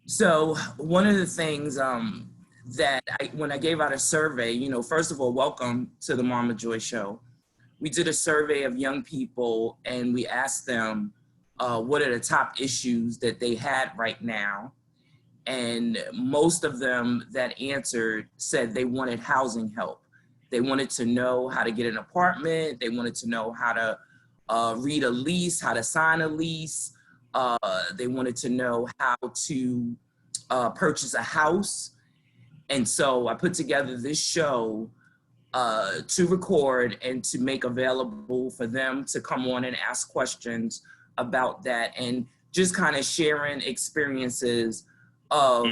So one of the things when I gave out a survey, first of all, welcome to the Mama Joy Show. We did a survey of young people and we asked them what are the top issues that they had right now. And most of them that answered said they wanted housing help. They wanted to know how to get an apartment. They wanted to know how to read a lease, how to sign a lease. They wanted to know how to purchase a house. And so I put together this show to record and to make available for them to come on and ask questions about that, and just kind of sharing experiences of,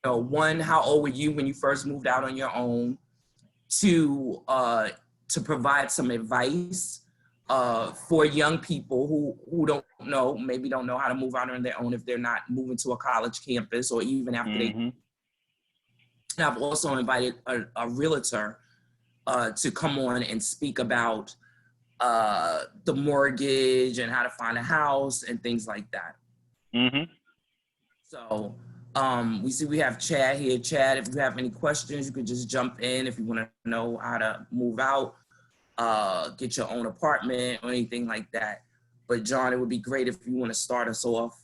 one, how old were you when you first moved out on your own? Two, to provide some advice for young people who maybe don't know how to move out on their own if they're not moving to a college campus or even after they. I've also invited a realtor to come on and speak about the mortgage and how to find a house and things like that. So we have Chad here. Chad, if you have any questions, you could just jump in if you want to know how to move out, get your own apartment or anything like that. But John, it would be great if you want to start us off.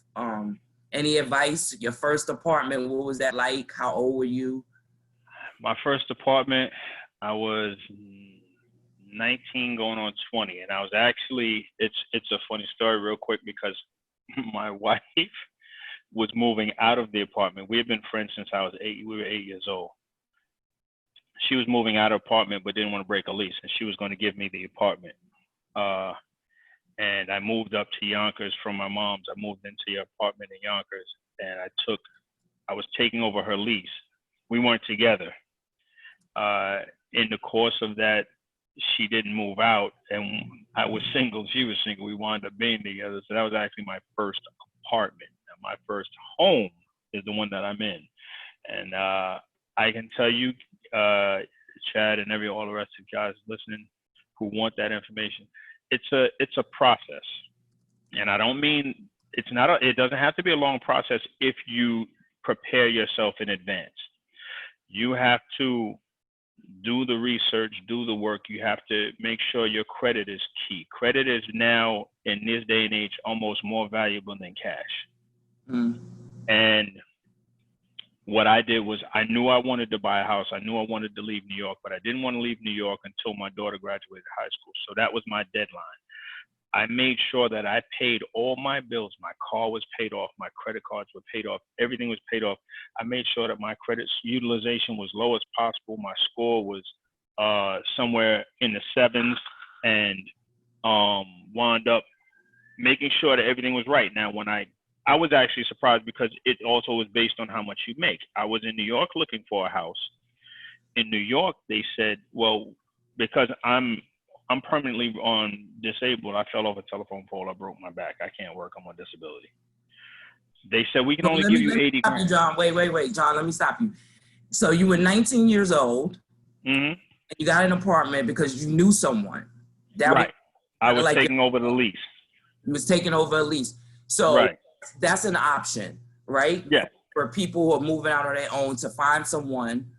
Any advice? Your first apartment, what was that like? How old were you? My first apartment, I was 19 going on 20. And I was actually, it's a funny story real quick because my wife was moving out of the apartment. We had been friends since I was 8. We were 8 years old. She was moving out of the apartment, but didn't want to break a lease. And she was going to give me the apartment. And I moved up to Yonkers from my mom's. I moved into the apartment in Yonkers and I was taking over her lease. We weren't together. In the course of that, she didn't move out and I was single. She was single. We wound up being together. So that was actually my first apartment. My first home is the one that I'm in. And I can tell you, Chad and all the rest of you guys listening who want that information, it's a process. And I don't mean it doesn't have to be a long process if you prepare yourself in advance. You have to do the research, do the work. You have to make sure your credit is key. Credit is now, in this day and age, almost more valuable than cash. And what I did was I knew I wanted to buy a house. I knew I wanted to leave New York, but I didn't want to leave New York until my daughter graduated high school. So that was my deadline. I made sure that I paid all my bills. My car was paid off. My credit cards were paid off. Everything was paid off. I made sure that my credit utilization was low as possible. My score was somewhere in the 7s and wound up making sure that everything was right. Now, when I was actually surprised because it also was based on how much you make. I was in New York looking for a house. In New York, they said, well, because I'm permanently disabled. I fell off a telephone pole. I broke my back. I can't work. I'm on disability. They said we can only give you 80 grand. John, wait, John. Let me stop you. So you were 19 years old. And you got an apartment because you knew someone. Right. I was taking over the lease. You was taking over a lease. So that's an option, right? Yeah. For people who are moving out on their own to find someone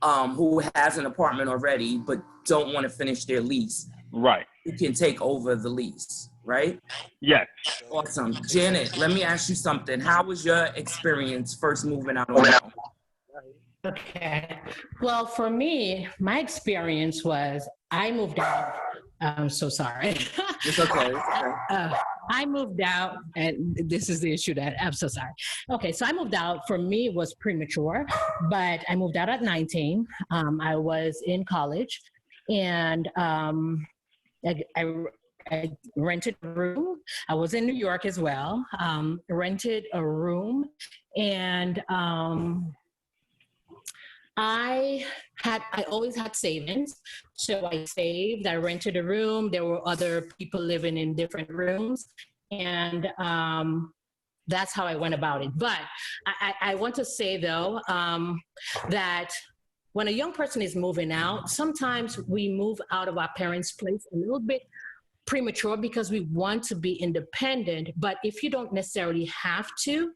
who has an apartment already but don't want to finish their lease. Right. You can take over the lease, right? Yes. Awesome. Janet, let me ask you something. How was your experience first moving out on your own? Okay. Well, for me, my experience was I moved out. I'm so sorry. It's okay. I moved out, and this is the issue that I'm so sorry. Okay, so I moved out. For me, it was premature, but I moved out at 19. I was in college, and I rented a room. I was in New York as well. Rented a room, and I always had savings. So I saved, I rented a room. There were other people living in different rooms. And that's how I went about it. But I want to say though, that when a young person is moving out, sometimes we move out of our parents' place a little bit premature because we want to be independent. But if you don't necessarily have to,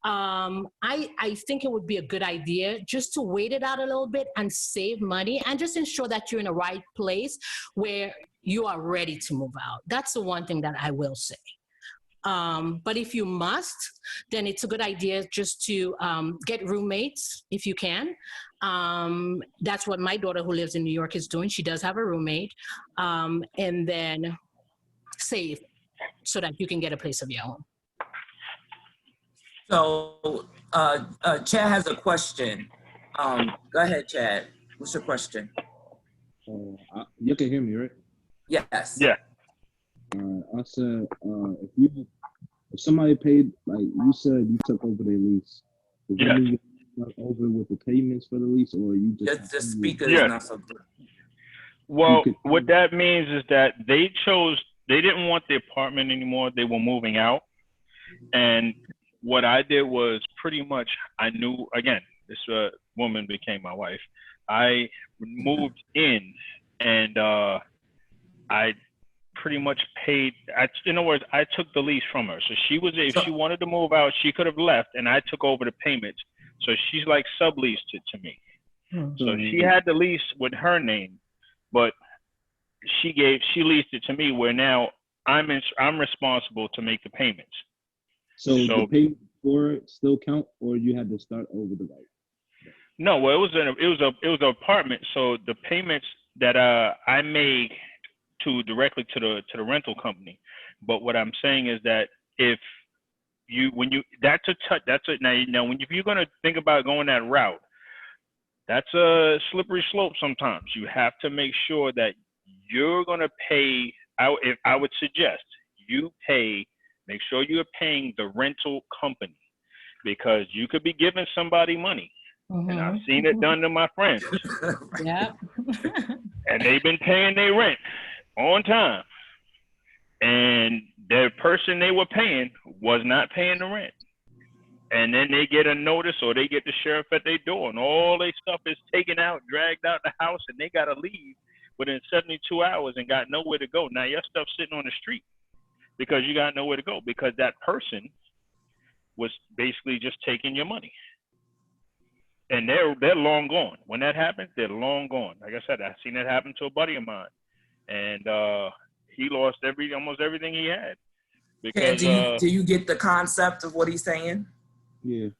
I think it would be a good idea just to wait it out a little bit and save money and just ensure that you're in the right place where you are ready to move out. That's the one thing that I will say. But if you must, then it's a good idea just to get roommates if you can. That's what my daughter who lives in New York is doing. She does have a roommate. And then save so that you can get a place of your own. So Chad has a question. Go ahead, Chad. What's your question? You can hear me, right? Yes. Yeah. I said, if somebody paid, like you said, you took over their lease. Does that mean you start over with the payments for the lease, or you just The speaker Yeah. is not so good. Well, what that means is that they didn't want the apartment anymore. They were moving out. And what I did was pretty much, I knew, again, this woman became my wife. I moved in and I pretty much paid, in other words, I took the lease from her. So if she wanted to move out, she could have left and I took over the payments. So she's like subleased it to me. So she had the lease with her name, but she leased it to me where now I'm responsible to make the payments. So the payment for it still count, or you had to start over the right? No, well, it was an apartment. So the payments that I made directly to the rental company. But what I'm saying is that if you're gonna think about going that route, that's a slippery slope. Sometimes you have to make sure that you're gonna pay. I would suggest you make sure you're paying the rental company, because you could be giving somebody money. Mm-hmm. And I've seen it done to my friends. Yeah. And they've been paying their rent on time. And the person they were paying was not paying the rent. And then they get a notice, or they get the sheriff at their door, and all their stuff is taken out, dragged out the house, and they got to leave within 72 hours and got nowhere to go. Now your stuff's sitting on the street because you got nowhere to go, because that person was basically just taking your money. And they're long gone. When that happens, they're long gone. Like I said, I've seen it happen to a buddy of mine, and he lost almost everything he had. Because do you get the concept of what he's saying? Yeah.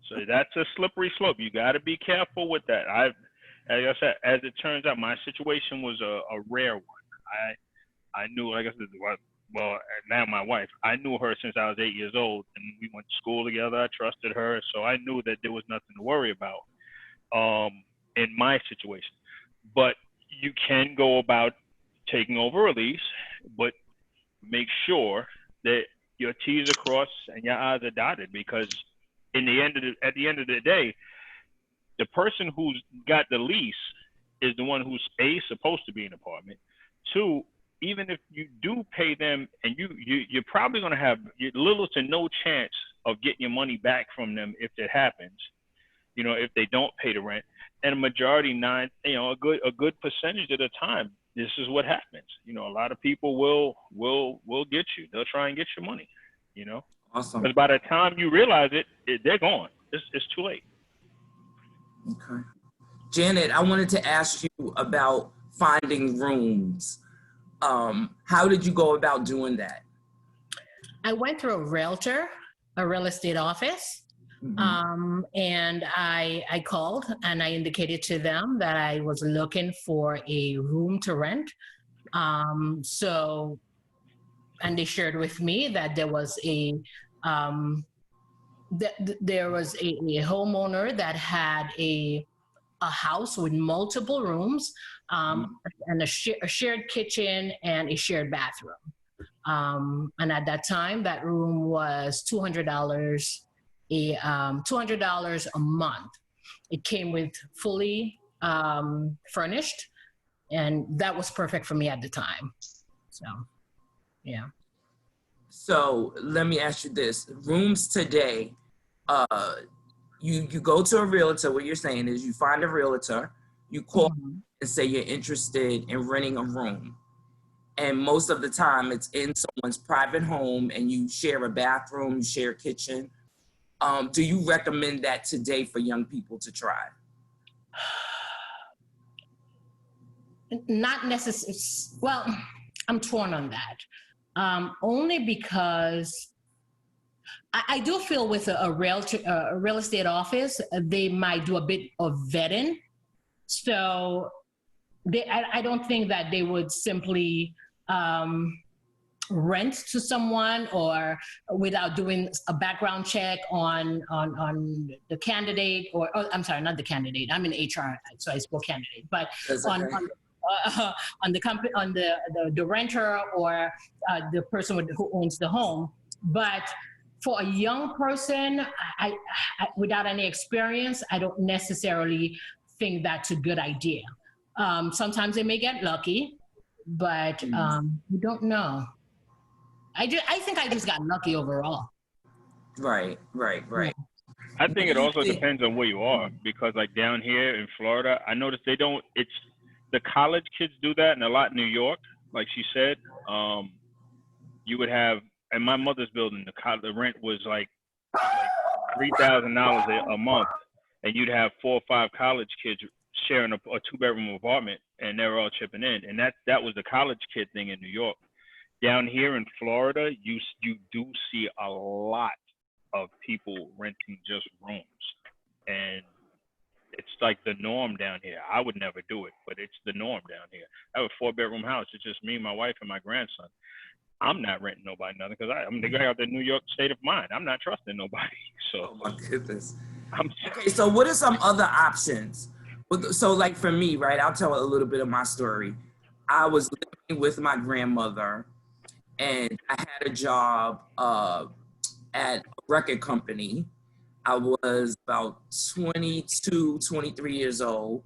So that's a slippery slope. You got to be careful with that. Like I said, as it turns out, my situation was a rare one. I knew, like I said, well, now my wife, I knew her since I was 8 years old, and we went to school together. I trusted her, so I knew that there was nothing to worry about in my situation. But you can go about taking over a lease, but make sure that your T's are crossed and your I's are dotted, because at the end of the day, the person who's got the lease is the one who's supposed to be in an apartment. Two, even if you do pay them, and you're probably going to have little to no chance of getting your money back from them if it happens, if they don't pay the rent. And a majority, a good percentage of the time, this is what happens. A lot of people will get you. They'll try and get your money, Awesome. Because by the time you realize it, they're gone. It's too late. Okay. Janet, I wanted to ask you about finding rooms. How did you go about doing that? I went through a real estate office, and I called and I indicated to them that I was looking for a room to rent. And they shared with me that there was a homeowner that had a house with multiple rooms, and a shared kitchen and a shared bathroom. And at that time, that room was $200 $200 a month. It came with fully furnished, and that was perfect for me at the time. So, yeah. So let me ask you this: rooms today, you go to a realtor. What you're saying is you find a realtor, you call and say you're interested in renting a room, and most of the time it's in someone's private home, and you share a bathroom, you share a kitchen. Do you recommend that today for young people to try? Not necessarily. Well, I'm torn on that. Only because I do feel with a real estate office, they might do a bit of vetting. So I don't think that they would simply rent to someone or without doing a background check on the candidate or I'm sorry, not the candidate. I'm in HR, so I spoke candidate, but That's on okay. on the company, on the renter or the person who owns the home. But for a young person, I without any experience, I don't necessarily think that's a good idea. Sometimes they may get lucky, but you don't know. I think I just got lucky overall. Right. I think it also depends on where you are, because like down here in Florida, I noticed it's the college kids do that, and a lot in New York, like she said. You would have, in my mother's building, the rent was like $3,000 a month, and you'd have 4 or 5 college kids sharing a 2-bedroom apartment, and they were all chipping in, and that was the college kid thing in New York. Down here in Florida, you do see a lot of people renting just rooms, and it's like the norm down here. I would never do it, but it's the norm down here. I have a 4-bedroom house. It's just me, my wife, and my grandson. I'm not renting nobody nothing because I'm the guy out the New York state of mind. I'm not trusting nobody. So, Oh my goodness. I'm Okay, so what are some other options? So like for me, right, I'll tell a little bit of my story. I was living with my grandmother and I had a job at a record company. I was about 22, 23 years old.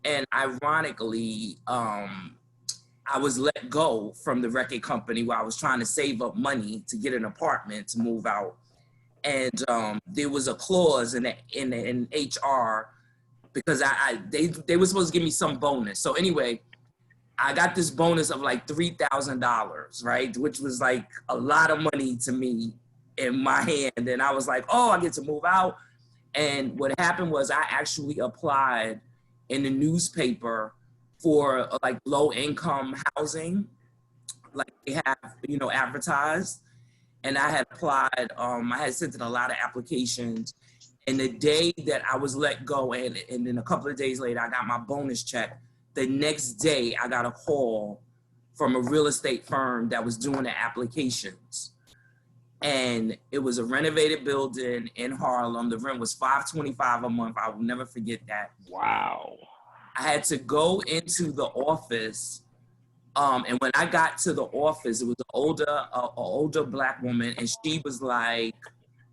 And ironically, I was let go from the record company while I was trying to save up money to get an apartment to move out. And there was a clause in HR because they were supposed to give me some bonus. So anyway, I got this bonus of like $3,000, right? Which was like a lot of money to me in my hand. And I was like, oh, I get to move out. And what happened was I actually applied in the newspaper for like low income housing, like they have, advertised. And I had applied, I had sent in a lot of applications. And the day that I was let go, and then a couple of days later, I got my bonus check. The next day, I got a call from a real estate firm that was doing the applications. And it was a renovated building in Harlem. The rent was $525 a month. I will never forget that. wow. I had to go into the office. And when I got to the office, it was an older Black woman. And she was like,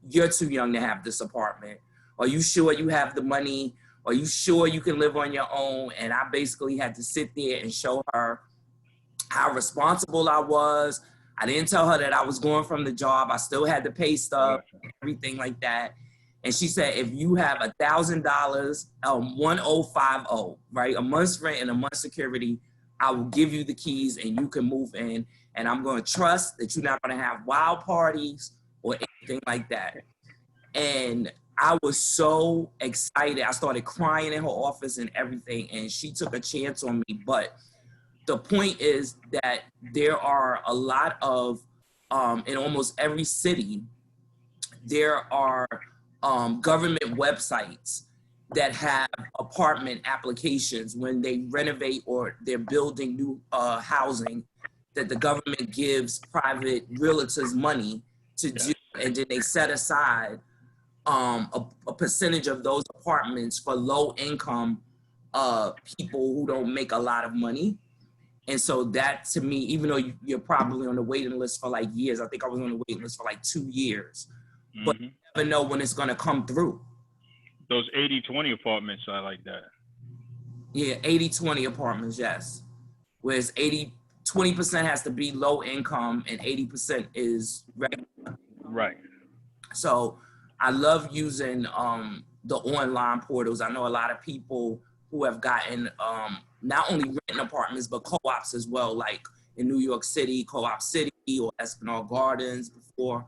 you're too young to have this apartment. Are you sure you have the money? Are you sure you can live on your own? And I basically had to sit there and show her how responsible I was. I didn't tell her that I was going from the job. I still had to pay stuff, everything like that. And she said, if you have $1,000, 1050, right? A month's rent and a month's security, I will give you the keys and you can move in. And I'm going to trust that you're not going to have wild parties or anything like that. And I was so excited. I started crying in her office and everything. And she took a chance on me. But the point is that there are a lot of, in almost every city, there are government websites that have apartment applications when they renovate or they're building new housing that the government gives private realtors money to do, and then they set aside a percentage of those apartments for low income people who don't make a lot of money. And so that to me, even though you're probably on the waiting list for like years, I think I was on the waiting list for like 2 years, but you never know when it's gonna come through. Those 80-20 apartments, I like that. Yeah, 80-20 apartments, yes. Whereas 20% has to be low income and 80% is regular. Right. So I love using the online portals. I know a lot of people who have gotten not only renting apartments, but co-ops as well, like in New York City, Co-op City or Esplanade Gardens before.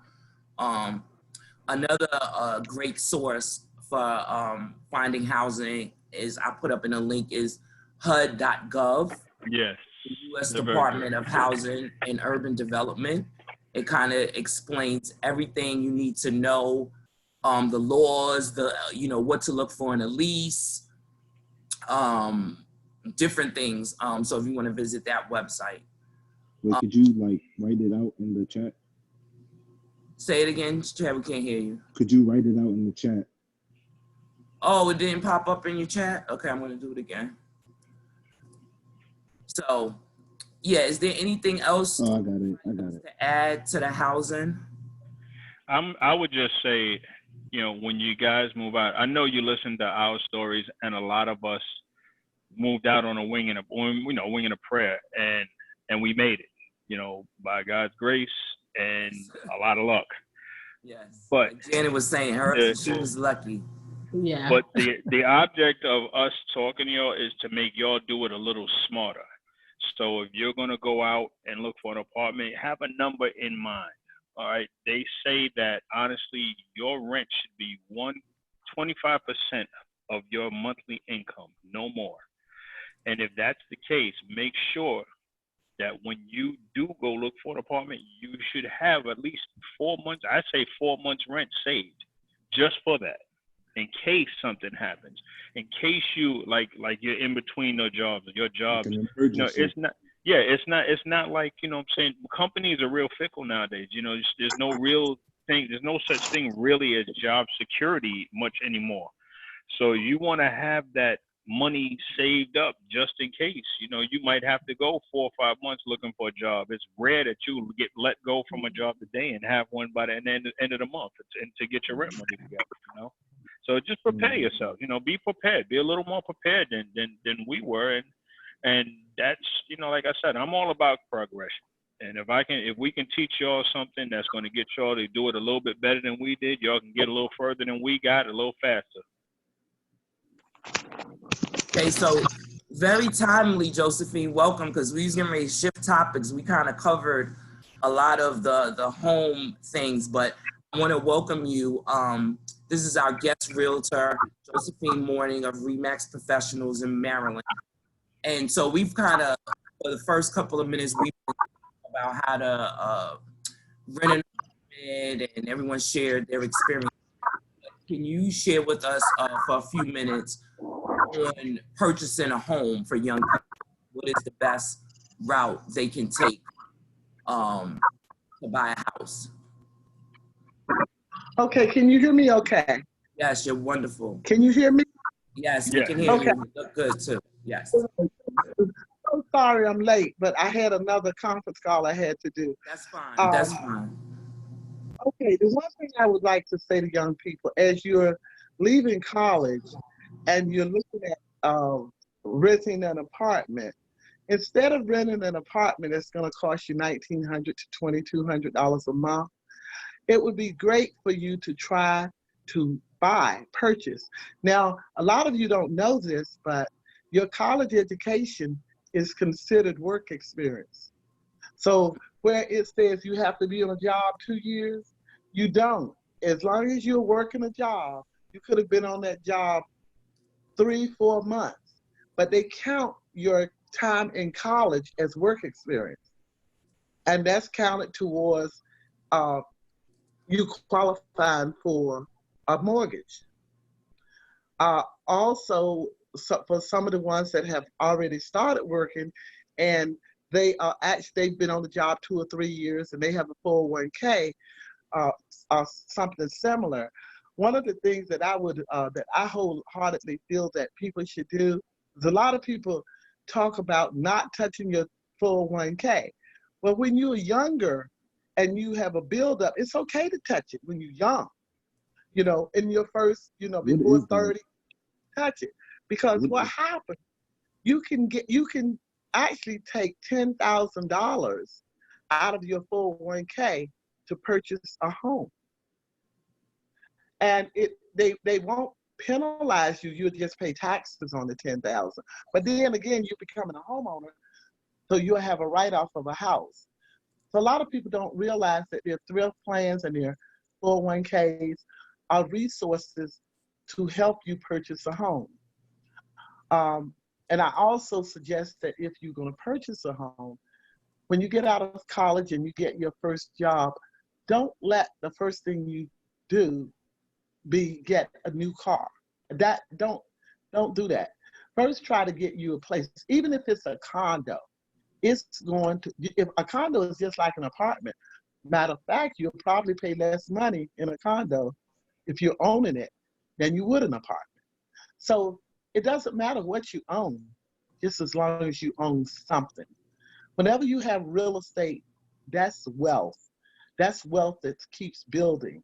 Another great source for finding housing is, I put up in a link, is HUD.gov, Yes, the U.S. they're very good. Department of Housing and Urban Development. It kind of explains everything you need to know, the laws, what to look for in a lease, different things. So if you want to visit that website. Wait, could you like write it out in the chat? Say it again, Chad, we can't hear you. Could you write it out in the chat? Oh, it didn't pop up in your chat? Okay, I'm going to do it again. So, yeah, is there anything else Oh, I got it. to add to the housing? I would just say, when you guys move out, I know you listen to our stories, and a lot of us moved out on a wing and a prayer, and we made it, by God's grace and a lot of luck. Yes. But like Janet was saying, she was lucky. Yeah. But the object of us talking to y'all is to make y'all do it a little smarter. So if you're gonna go out and look for an apartment, have a number in mind. All right. They say that honestly, your rent should be 25% of your monthly income, no more. And if that's the case, make sure that when you do go look for an apartment, you should have at least 4 months. I say 4 months rent saved, just for that, in case something happens, in case you like you're in between no jobs, your jobs. Like an emergency. It's not. Yeah, it's not like, I'm saying, companies are real fickle nowadays. There's no real thing. There's no such thing really as job security much anymore. So you want to have that money saved up just in case. You might have to go 4 or 5 months looking for a job. It's rare that you get let go from a job today and have one by the end of the month and to get your rent money together. So just prepare yourself. Be prepared. Be a little more prepared than we were, and that's, like I said, I'm all about progression. And if we can teach y'all something that's going to get y'all to do it a little bit better than we did, y'all can get a little further than we got, a little faster. Okay, so very timely, Josephine, welcome, because we was getting ready to shift topics. We kind of covered a lot of the home things, but I want to welcome you. This is our guest realtor, Josephine Morning of Remax Professionals in Maryland. And so we've kind of, for the first couple of minutes, we've been talking about how to rent an apartment, and everyone shared their experience. Can you share with us for a few minutes on purchasing a home for young people? What is the best route they can take to buy a house? Okay, can you hear me okay? Yes, you're wonderful. Can you hear me? Yes, we Yeah. can hear Okay. you. You look good too. Yes. I'm sorry I'm late, but I had another conference call I had to do. That's fine. Um, That's fine. Okay, the one thing I would like to say to young people, as you're leaving college and you're looking at renting an apartment, instead of renting an apartment that's going to cost you $1,900 to $2,200 a month, it would be great for you to try to purchase. Now, a lot of you don't know this, but your college education is considered work experience. So where it says you have to be on a job 2 years, you don't. As long as you're working a job, you could have been on that job 3-4 months, but they count your time in college as work experience. And that's counted towards you qualifying for a mortgage. Also, for some of the ones that have already started working and they've been on the job 2 or 3 years and they have a 401k or something similar. One of the things that I wholeheartedly feel that people should do is, a lot of people talk about not touching your 401k. Well, when you're younger and you have a buildup, it's okay to touch it when you're young. In your first, before 30, touch it. Because what happens, you can actually take $10,000 out of your 401k to purchase a home. And they won't penalize you, you'll just pay taxes on the $10,000. But then again, you're becoming a homeowner, so you'll have a write-off of a house. So a lot of people don't realize that there are thrift plans and there are 401ks are resources to help you purchase a home. And I also suggest that if you're going to purchase a home, when you get out of college and you get your first job, don't let the first thing you do be get a new car. Don't do that. First, try to get you a place, even if it's a condo. It's going to, if a condo is just like an apartment. Matter of fact, you'll probably pay less money in a condo if you're owning it than you would an apartment. So it doesn't matter what you own, just as long as you own something. Whenever you have real estate, that's wealth. That's wealth that keeps building.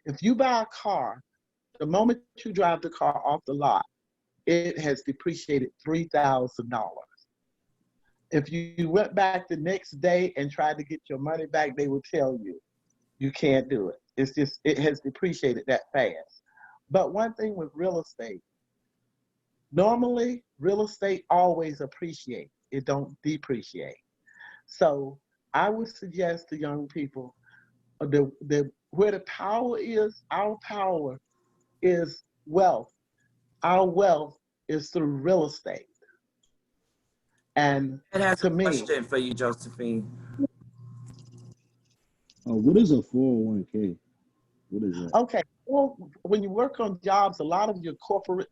If you buy a car, the moment you drive the car off the lot, it has depreciated $3,000. If you went back the next day and tried to get your money back, they will tell you, you can't do it. It's just, it has depreciated that fast. But one thing with real estate, normally real estate always appreciates. It don't depreciate. So I would suggest to young people, where the power is, our power is wealth. Our wealth is through real estate. And It has to a me, question for you, Josephine. What is a 401k? What is that? okay, well, when you work on jobs, a lot of your corporate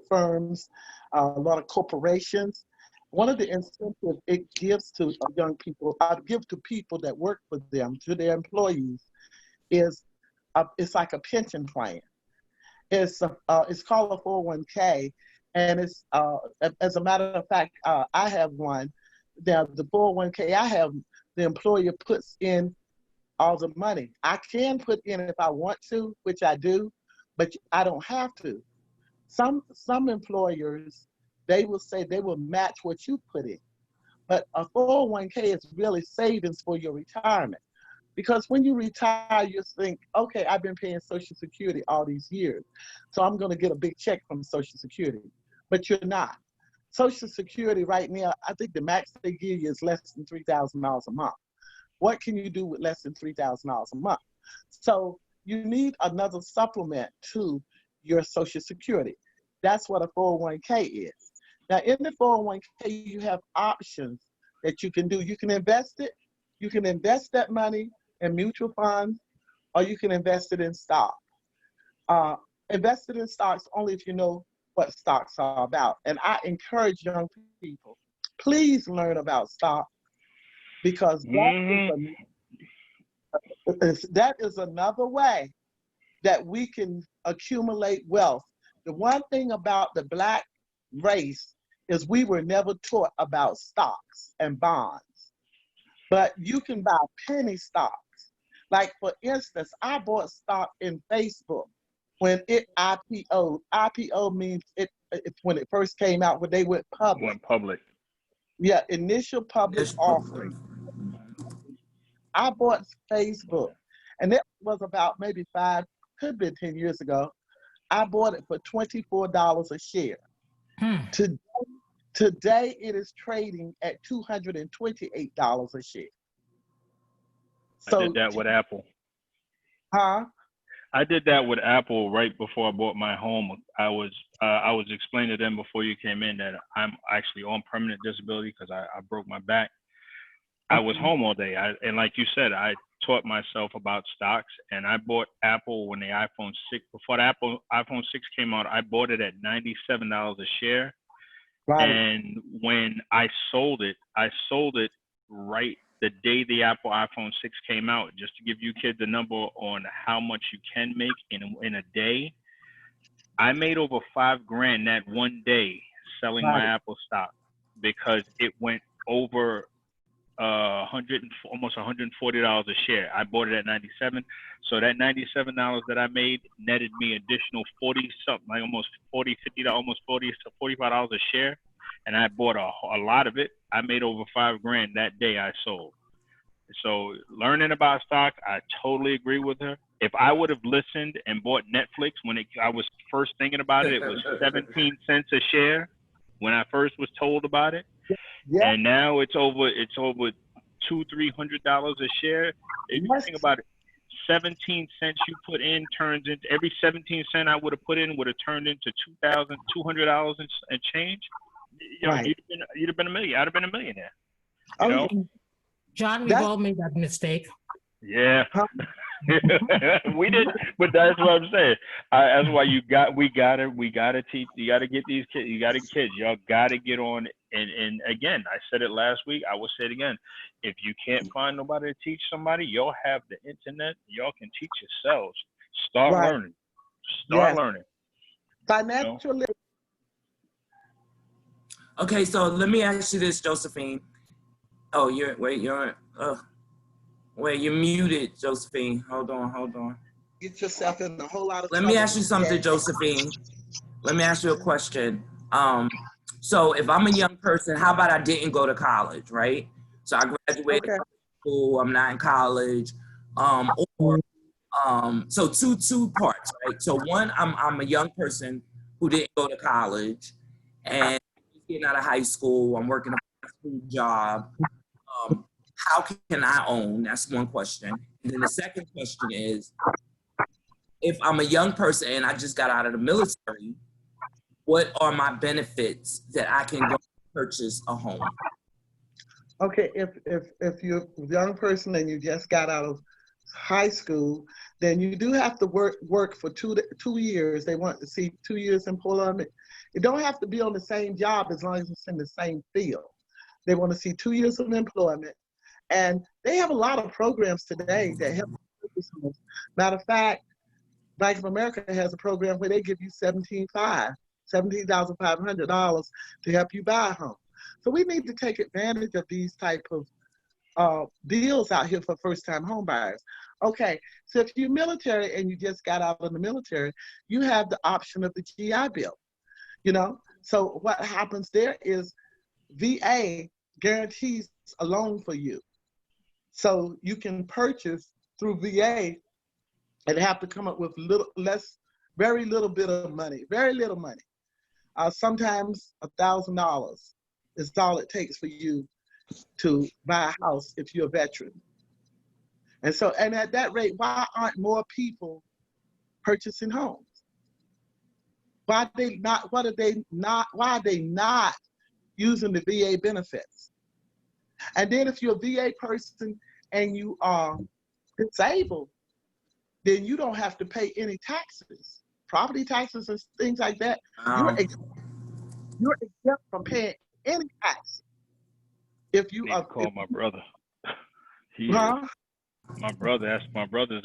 firms, a lot of corporations, one of the incentives it gives to young people, give to people that work for them, to their employees, is it's like a pension plan. It's called a 401k, and it's as a matter of fact, I have one. The 401k I have, the employer puts in all the money. I can put in if I want to, which I do, but I don't have to. Some employers, they will say they will match what you put in, but a 401k is really savings for your retirement. Because when you retire, you think, okay, I've been paying Social Security all these years, so I'm going to get a big check from Social Security. But you're not. Social Security right now, I think the max they give you is less than $3,000 a month. What can you do with less than $3,000 a month? So you need another supplement to your Social Security. That's what a 401k is. Now, in the 401k, you have options that you can do. You can invest it. You can invest that money in mutual funds, or you can invest it in stock. Invest it in stocks only if you know what stocks are about. And I encourage young people, please learn about stock, because that is another way that we can accumulate wealth. The one thing about the Black race is we were never taught about stocks and bonds, but you can buy penny stocks. Like, for instance, I bought stock in Facebook when it IPO. IPO means it's when it first came out, when they went public. Went public. Yeah, initial public offering. I bought Facebook, and it was about maybe 10 years ago. I bought it for $24 a share. Today it is trading at $228 a share. So, I did that with Apple. Huh? I did that with Apple right before I bought my home. I was explaining to them before you came in that I'm actually on permanent disability because I broke my back. I was home all day. And like you said, I taught myself about stocks, and I bought Apple when the iPhone 6, before the iPhone 6 came out, I bought it at $97 a share. Right. And when I sold it right the day the Apple iPhone 6 came out, just to give you kids a number on how much you can make in a day. I made over $5,000 that one day selling my Apple stock, because it went over almost $140 a share. I bought it at 97. So that $97 that I made netted me additional 40 something, like almost 40, $50, almost 40 to $45 a share. And I bought a lot of it. I made over $5,000 that day I sold. So learning about stock, I totally agree with her. If I would have listened and bought Netflix when I was first thinking about it, it was 17 cents a share when I first was told about it. Yeah. And now it's over $200-300 a share. If you think about it, 17 cents you put in turns into every 17 cent I would have put in would have turned into $2,200 and change. You know, Right. you'd have been a million. I'd have been a millionaire. Oh, You know? yeah. John, we've That's- all made that mistake. Yeah. We did, but that's what I'm saying. That's why we gotta teach. You gotta get these kids. You gotta kids. Y'all gotta get on. And again, I said it last week. I will say it again. If you can't find nobody to teach somebody, y'all have the internet. Y'all can teach yourselves. Start Right. learning. Start Yes. learning. Financial literacy. Okay, so let me ask you this, Josephine. Oh, you're muted, Josephine. Hold on. Get yourself in a whole lot of Let trouble. me ask you something, Josephine. Let me ask you a question. So if I'm a young person, how about I didn't go to college, right? So I graduated Okay. from school, I'm not in college. So two parts, right? So one, I'm a young person who didn't go to college and getting out of high school, I'm working a fast food job. How can I own? That's one question. And then the second question is, if I'm a young person and I just got out of the military, what are my benefits that I can go purchase a home? Okay, if you're a young person and you just got out of high school, then you do have to work for 2 years. They want to see 2 years employment. You don't have to be on the same job as long as it's in the same field. They want to see 2 years of employment. And they have a lot of programs today that help purchase homes. Matter of fact, Bank of America has a program where they give you $17,500 to help you buy a home. So we need to take advantage of these type of deals out here for first-time home buyers. Okay, so if you're military and you just got out of the military, you have the option of the GI Bill. You know, so what happens there is VA guarantees a loan for you. So you can purchase through VA and have to come up with very little bit of money, very little money. Sometimes $1,000 is all it takes for you to buy a house if you're a veteran. And so, and at that rate, why aren't more people purchasing homes? Why are they not using the VA benefits? And then if you're a VA person and you are disabled, then you don't have to pay any taxes, property taxes and things like that. You're exempt from paying any tax. If you are, call my brother. My brother. That's my brother's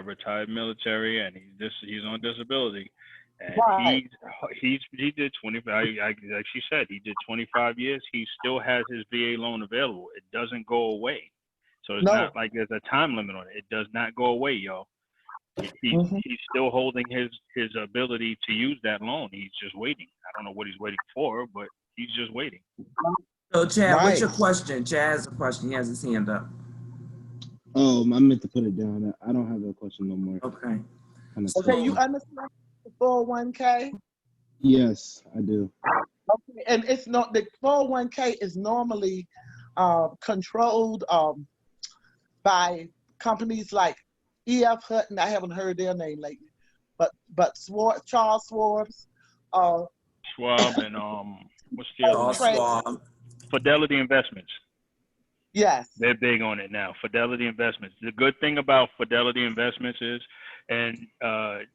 retired military, and he's on disability, and right. he did 25. Like she said, he did 25 years. He still has his VA loan available. It doesn't go away, so it's not like there's a time limit on it. It does not go away, y'all. He's still holding his ability to use that loan. He's just waiting. I don't know what he's waiting for, but he's just waiting. So Chad, what's your question? Chad has a question. He has his hand up. Oh, I meant to put it down. I don't have a question no more. Okay. Okay, you understand the 401k? Yes, I do. Okay, and it's not, the 401k is normally controlled by companies like E.F. Hutton. I haven't heard their name lately, but Charles Schwab's. Schwab and what's the other one? Schwab. Fidelity Investments. Yes. They're big on it now. Fidelity Investments. The good thing about Fidelity Investments is, and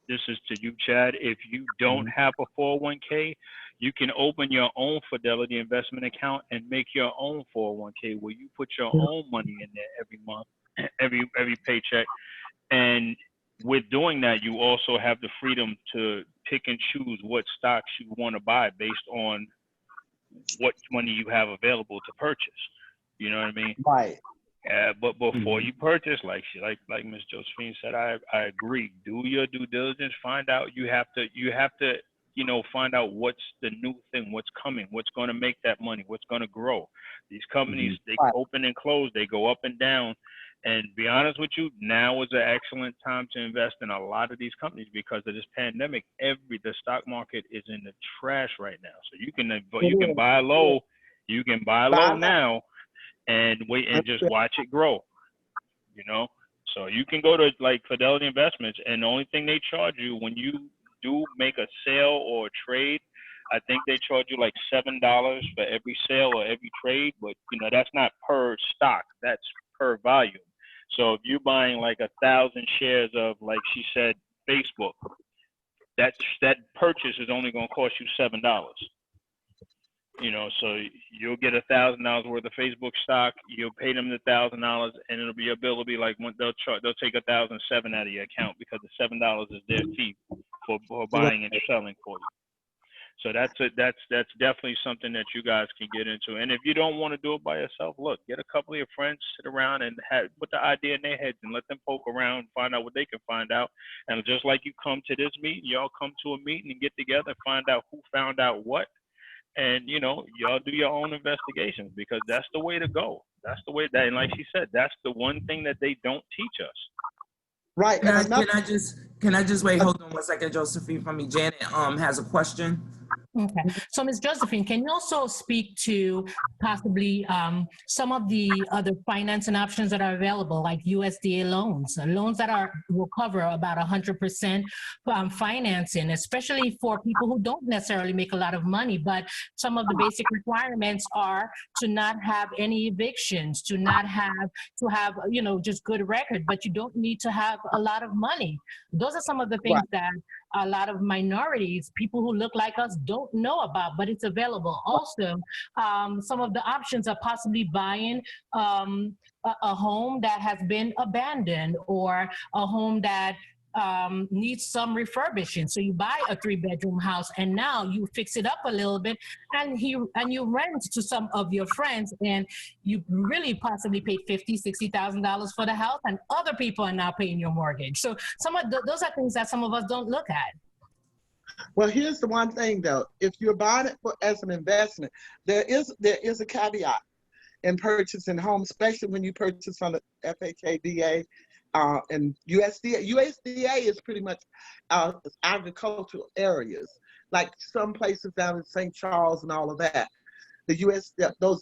this is to you, Chad, if you don't have a 401k, you can open your own Fidelity investment account and make your own 401k where you put your own money in there every month, every paycheck. And with doing that, you also have the freedom to pick and choose what stocks you want to buy based on what money you have available to purchase. You know what I mean? Right. But before you purchase, like Miss Josephine said, I agree. Do your due diligence. Find out. You have to find out what's the new thing, what's coming, what's going to make that money, what's going to grow. These companies, they open and close, they go up and down. And be honest with you, now is an excellent time to invest in a lot of these companies because of this pandemic. The stock market is in the trash right now. So you can buy low, you can buy low now, and wait and just watch it grow. You know, So you can go to like Fidelity Investments, and the only thing they charge you when you do make a sale or a trade, I think they charge you like $7 for every sale or every trade, but you know, that's not per stock, that's per volume. So if you're buying like 1,000 shares of, like she said, Facebook, that purchase is only going to cost you $7. You know, so you'll get $1,000 worth of Facebook stock. You'll pay them the $1,000, and it'll be, your bill will be like, they'll take $1,007 out of your account because the $7 is their fee for buying and selling for you. So that's definitely something that you guys can get into. And if you don't want to do it by yourself, look, get a couple of your friends, sit around and put the idea in their heads and let them poke around, find out what they can find out. And just like you come to this meeting, y'all come to a meeting and get together, find out who found out what. And, you know, y'all do your own investigations, because that's the way to go. That's the way that, and like she said, that's the one thing that they don't teach us. Right. Can I just wait? Hold on 1 second, Josephine, for me. Janet has a question. Okay. So, Ms. Josephine, can you also speak to possibly some of the other financing options that are available, like USDA loans that will cover about 100% financing, especially for people who don't necessarily make a lot of money, but some of the basic requirements are to not have any evictions, to have, you know, just good record, but you don't need to have a lot of money. Those are some of the things that a lot of minorities, people who look like us, don't know about, but it's available. Also, some of the options are possibly buying a home that has been abandoned, or a home that needs some refurbishing. So you buy a 3-bedroom house and now you fix it up a little bit, and you rent to some of your friends, and you really possibly pay $50,000-$60,000 for the house, and other people are now paying your mortgage. So some of those are things that some of us don't look at. Well, here's the one thing though: if you're buying it as an investment, there is a caveat in purchasing homes, especially when you purchase on the FHA, and USDA. USDA is pretty much agricultural areas, like some places down in St. Charles and all of that. Those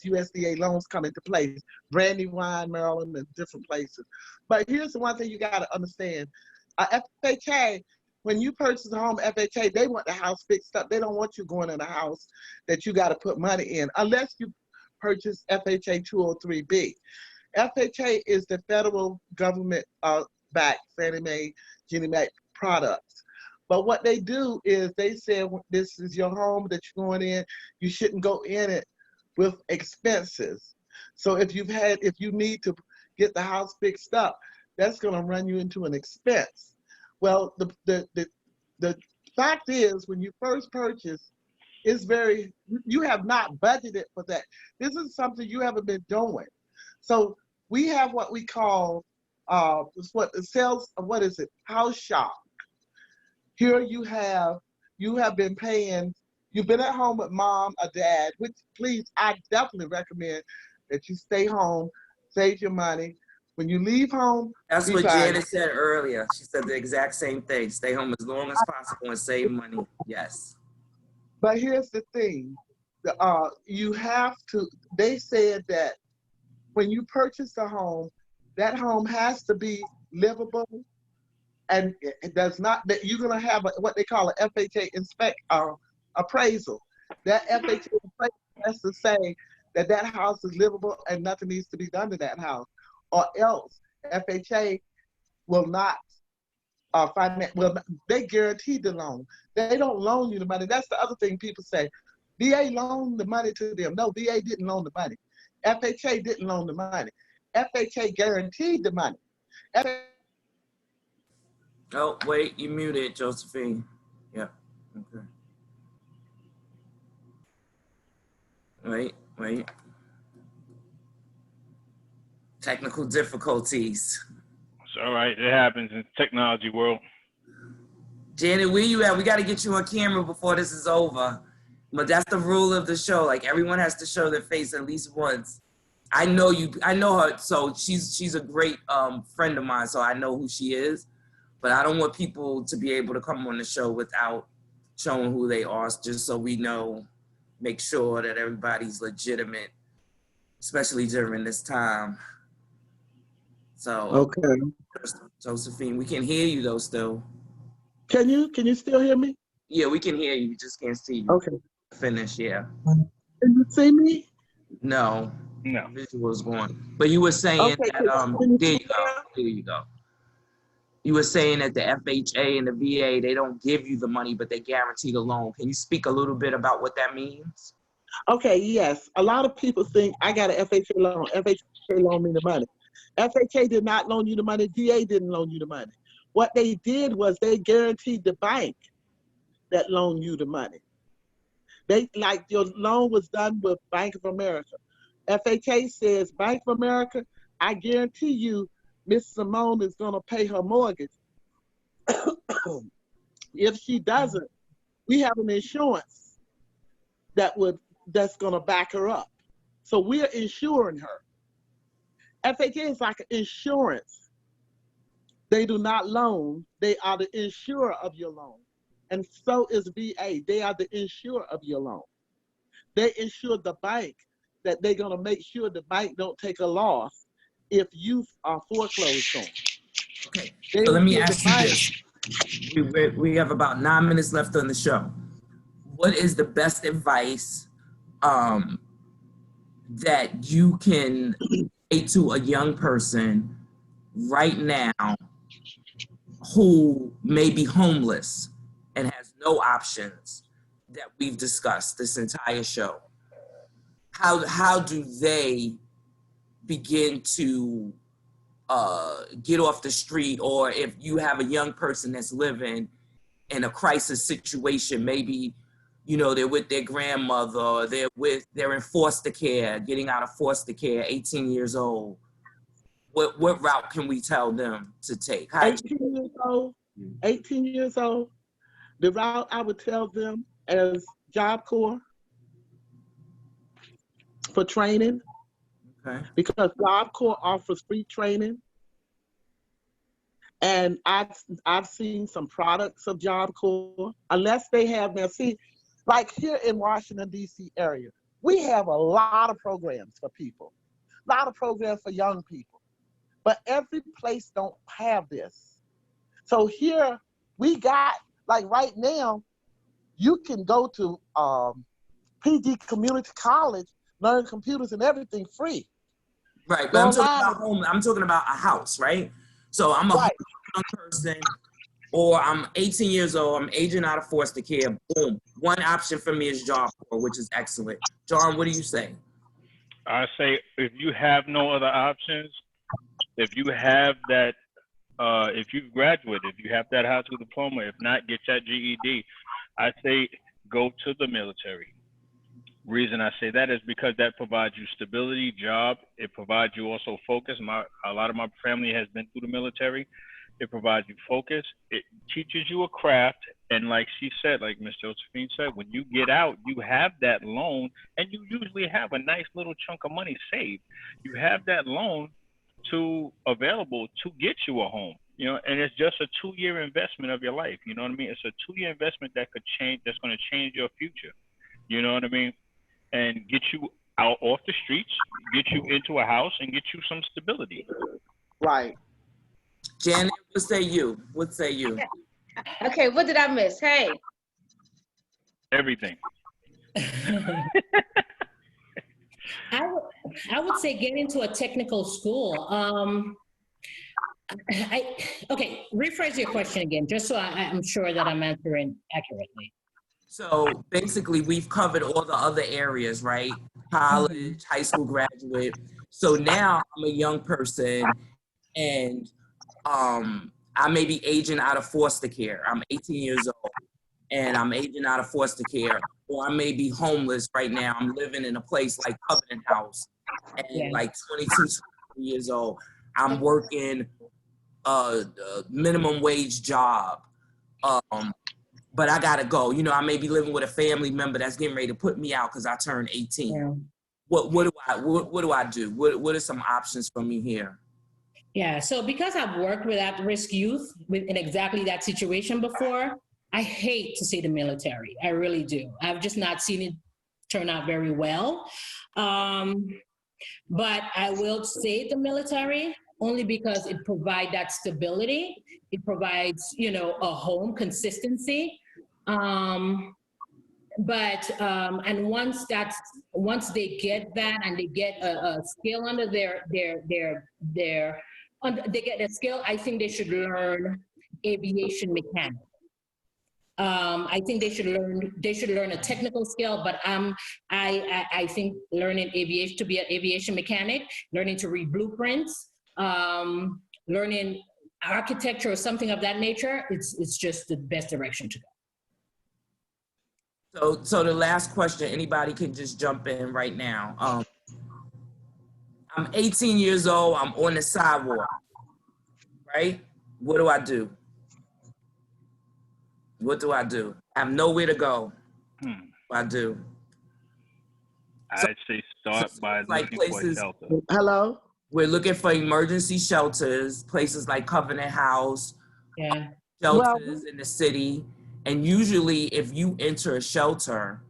USDA loans come into place, Brandywine, Maryland, and different places. But here's the one thing you got to understand: FHA. When you purchase a home, FHA, they want the house fixed up. They don't want you going in a house that you got to put money in, unless you purchase FHA 203B. FHA is the federal government backed Fannie Mae, Ginnie Mae products. But what they do is they say, this is your home that you're going in, you shouldn't go in it with expenses. So if you need to get the house fixed up, that's going to run you into an expense. Well, the fact is, when you first purchase, you have not budgeted for that. This is something you haven't been doing. So we have what we call house shock. Here you have been paying, you've been at home with mom or dad, which please, I definitely recommend that you stay home, save your money. When you leave home, that's what Janet said earlier. She said the exact same thing. Stay home as long as possible and save money. Yes. But here's the thing. You have to, they said that when you purchase a home, that home has to be livable, and it does not, that you're going to have what they call an FHA appraisal. That FHA appraisal has to say that house is livable and nothing needs to be done to that house, or else FHA will not finance. Well, they guarantee the loan. They don't loan you the money. That's the other thing people say. VA loaned the money to them. No, VA didn't loan the money. FHA didn't loan the money. FHA guaranteed the money. Oh, wait, you muted, Josephine. Yeah, okay. Wait. Technical difficulties. It's all right. It happens in the technology world. Janet, where you at? We got to get you on camera before this is over. But that's the rule of the show. Like, everyone has to show their face at least once. I know her, so she's a great friend of mine, so I know who she is. But I don't want people to be able to come on the show without showing who they are, just so we know, make sure that everybody's legitimate, especially during this time. So, Okay. Josephine, we can hear you though still. Can you still hear me? Yeah, we can hear you. We just can't see you. Okay. Finish, yeah. Can you see me? No, No. visual is going. But you were saying Okay. that, Can you there you see go. now? There you go. You were saying that the FHA and the VA, they don't give you the money, but they guarantee the loan. Can you speak a little bit about what that means? Okay, yes. A lot of people think I got an FHA loan. FHA loaned me the money. FHA did not loan you the money. VA didn't loan you the money. What they did was they guaranteed the bank that loaned you the money. They like your loan was done with Bank of America. FHA says, Bank of America, I guarantee you, Miss Simone is going to pay her mortgage. If she doesn't, we have an insurance that's going to back her up. So we're insuring her. FHA is like insurance. They do not loan. They are the insurer of your loan. And so is VA. They are the insurer of your loan. They insure the bank that they're going to make sure the bank don't take a loss if you are foreclosed on. Okay, They so let me insure the ask you bank. this. We have about 9 minutes left on the show. What is the best advice that you can say to a young person right now who may be homeless and has no options that we've discussed this entire show? How do they begin to get off the street? Or if you have a young person that's living in a crisis situation, maybe, you know, they're with their grandmother, or they're in foster care, getting out of foster care, 18 years old. What route can we tell them to take? 18 years old, 18 years old, the route I would tell them is Job Corps for training, Okay. because Job Corps offers free training. And I've seen some products of Job Corps, unless they have, now see, like here in Washington, D.C. area, we have a lot of programs for people, a lot of programs for young people, but every place don't have this. So here we got, like right now, you can go to PG Community College, learn computers and everything free. Right, but Go I'm talking online. about home. I'm talking about a house, right? So I'm a Right. young person, or I'm 18 years old. I'm aging out of foster care. Boom. One option for me is Job Corps, which is excellent. John, what do you say? I say if you have no other options, if you have that, if you've graduated, if you have that high school diploma, if not, get that GED. I say go to the military. Reason I say that is because that provides you stability, job. It provides you also focus. A lot of my family has been through the military. It provides you focus. It teaches you a craft. And like she said, like Miss Josephine said, when you get out, you have that loan, and you usually have a nice little chunk of money saved. You have that loan available to get you a home, you know, and it's just a 2-year investment of your life. You know what I mean? It's a 2-year investment that could change, that's going to change your future. You know what I mean? And get you out off the streets, get you into a house, and get you some stability. Right. Janet, what say you? What say you? Okay, what did I miss? Hey. Everything. I would say get into a technical school. Okay, rephrase your question again, just so I'm sure that I'm answering accurately. So basically, we've covered all the other areas, right? College, high school graduate. So now I'm a young person, and I may be aging out of foster care. I'm 18 years old, and I'm aging out of foster care, or I may be homeless right now. I'm living in a place like Covenant House, and like 22, 23 years old. I'm working a minimum wage job. But I gotta go. You know, I may be living with a family member that's getting ready to put me out because I turned 18. Yeah. What do I do? What are some options for me here? Yeah, so because I've worked with at-risk youth in exactly that situation before, I hate to see the military. I really do. I've just not seen it turn out very well. But I will say the military only because it provides that stability. It provides, you know, a home consistency. And once they get that and they get a skill under they get a skill, I think they should learn aviation mechanics. I think they should learn a technical skill, but I think learning aviation, to be an aviation mechanic, learning to read blueprints, learning architecture or something of that nature, it's just the best direction to go. So the last question, anybody can just jump in right now. I'm 18 years old, I'm on the sidewalk, right? What do I do? What do I do? I have nowhere to go. What do I do? I'd say start by like looking for a places- shelter. Hello? We're looking for emergency shelters, places like Covenant House, Yeah. shelters in the city. And usually if you enter a shelter,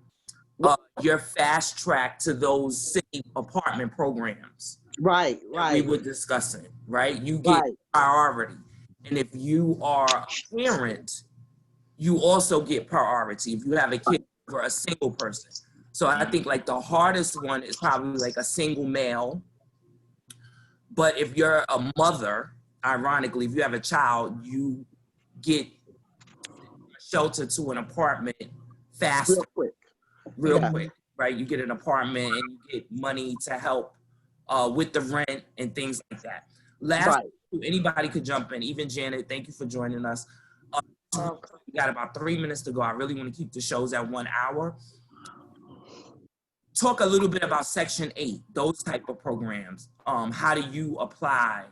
you're fast tracked to those city apartment programs. Right. We were discussing, right? You get priority. And if you are a parent, you also get priority if you have a kid or a single person. So I think like the hardest one is probably like a single male. But if you're a mother, ironically, if you have a child, you get shelter to an apartment fast, real quick, right? You get an apartment and you get money to help with the rent and things like that. Last, anybody could jump in, even Janet, thank you for joining us. We got about 3 minutes to go. I really want to keep the shows at 1 hour. Talk a little bit about Section 8, those type of programs. How do you apply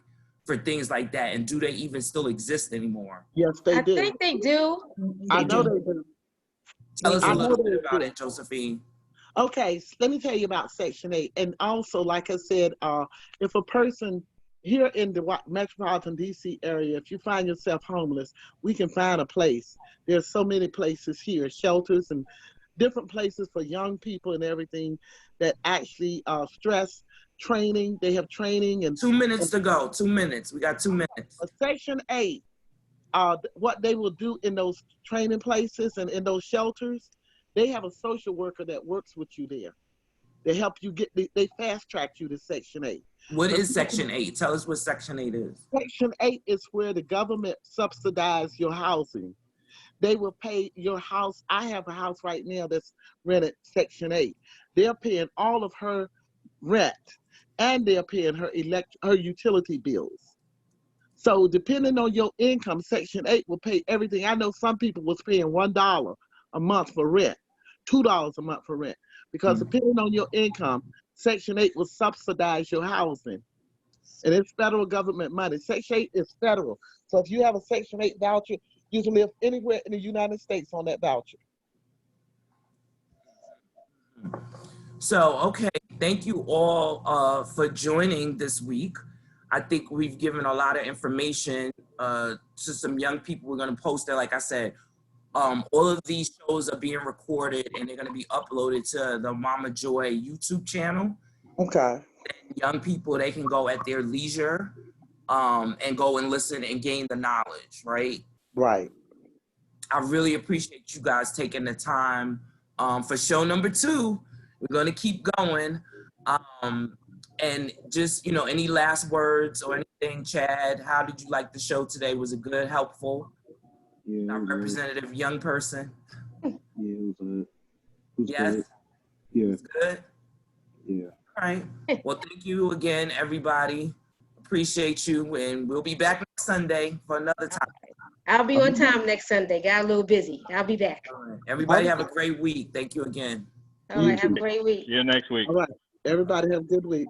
for things like that? And do they even still exist anymore? Yes, they do. I think they do. I know they do. Tell us a little bit about it, Josephine. Okay, so let me tell you about Section 8. And also, like I said, if a person here in the metropolitan DC area, if you find yourself homeless, we can find a place. There's so many places here, shelters and different places for young people and everything that actually stress training. They have training and 2 minutes to go. 2 minutes. We got 2 minutes. Section 8, what they will do in those training places and in those shelters, they have a social worker that works with you there. They help you they fast track you to Section 8. What is Section 8? Tell us what Section 8 is. Section 8 is where the government subsidizes your housing. They will pay your house. I have a house right now that's rented Section 8. They're paying all of her rent and they're paying her utility bills. So depending on your income, Section 8 will pay everything. I know some people was paying $1 a month for rent, $2 a month for rent, because depending on your income, Section 8 will subsidize your housing. And it's federal government money. Section 8 is federal. So if you have a Section 8 voucher, you can live anywhere in the United States on that voucher. So, okay, thank you all for joining this week. I think we've given a lot of information to some young people. We're going to post it, like I said. All of these shows are being recorded and they're going to be uploaded to the Mama Joy YouTube channel. Okay. And young people, they can go at their leisure and go and listen and gain the knowledge, right? Right. I really appreciate you guys taking the time for show number 2. We're going to keep going. And just, you know, any last words or anything, Chad? How did you like the show today? Was it good, helpful? Yeah, Our representative young person. Yeah, it was Yes. good. Yeah. It's good. Yeah. All right. Well, thank you again, everybody. Appreciate you, and we'll be back next Sunday for another time. I'll be on time next Sunday. Got a little busy. I'll be back. All right. Everybody have a great week. Thank you again. All right. Have a great week. See you next week. All right. Everybody have a good week.